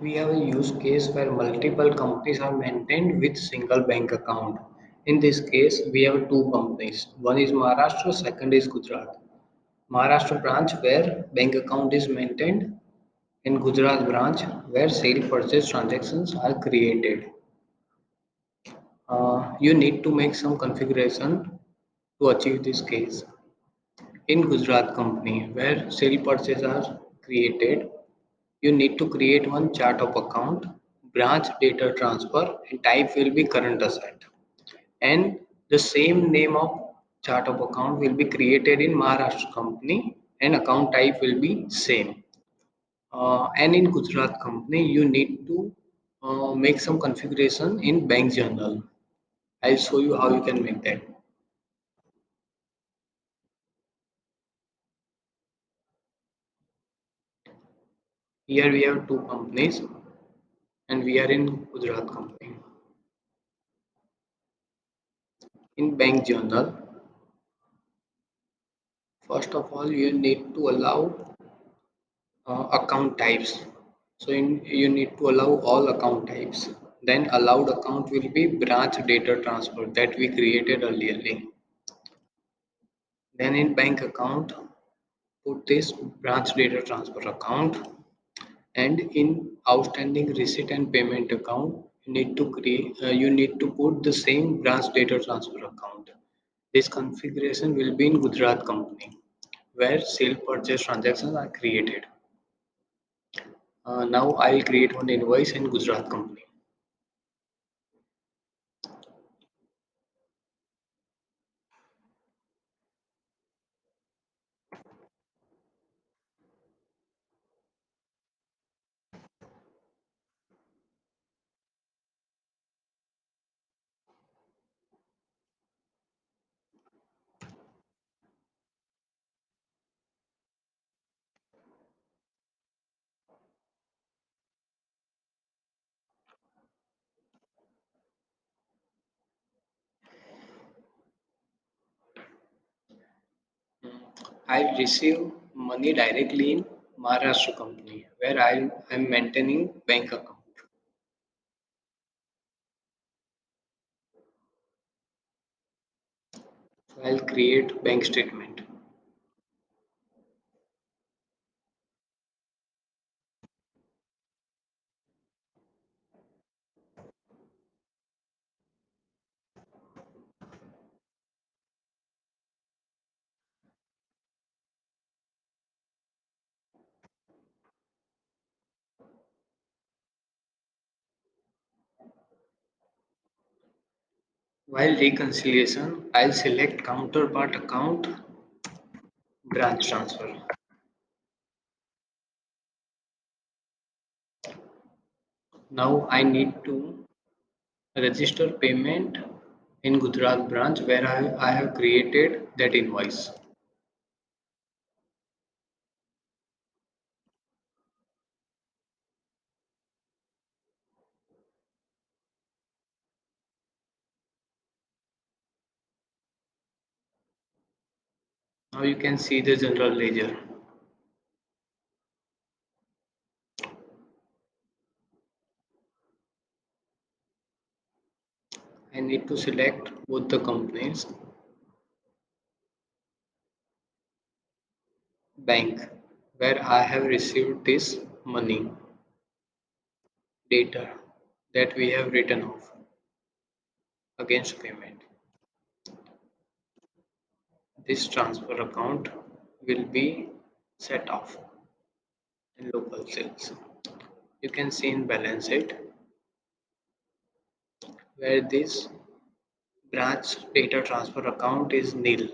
We have a use case where multiple companies are maintained with single bank account. In this case, we have two companies. One is Maharashtra, second is Gujarat. Maharashtra branch where bank account is maintained, in Gujarat branch where sale purchase transactions are created. You need to make some configuration to achieve this case. In Gujarat company where sale purchase are created, you need to create one chart of account, branch data transfer, and type will be current asset. And the same name of chart of account will be created in Maharashtra company and account type will be same. And in Gujarat company, you need to make some configuration in bank journal. I'll show you how you can make that. Here we have two companies and we are in Gujarat company. In bank journal, first of all, you need to allow account types. You need to allow all account types. Then allowed account will be branch data transfer that we created earlier. Then in bank account, put this branch data transfer account, and in outstanding receipt and payment account you need to put the same branch data transfer account. This configuration will be in Gujarat company where sale purchase transactions are created. Now I'll create one invoice in Gujarat company. I'll receive money directly in Maharashtra company where I'm maintaining bank account. So I'll create bank statement. While reconciliation, I'll select counterpart account branch transfer. Now I need to register payment in Gujarat branch where I have created that invoice. Now you can see the general ledger. I need to select both the companies, bank, where I have received this money, data that we have written off against payment. This transfer account will be set off in local sales. You can see in balance sheet where this branch data transfer account is nil.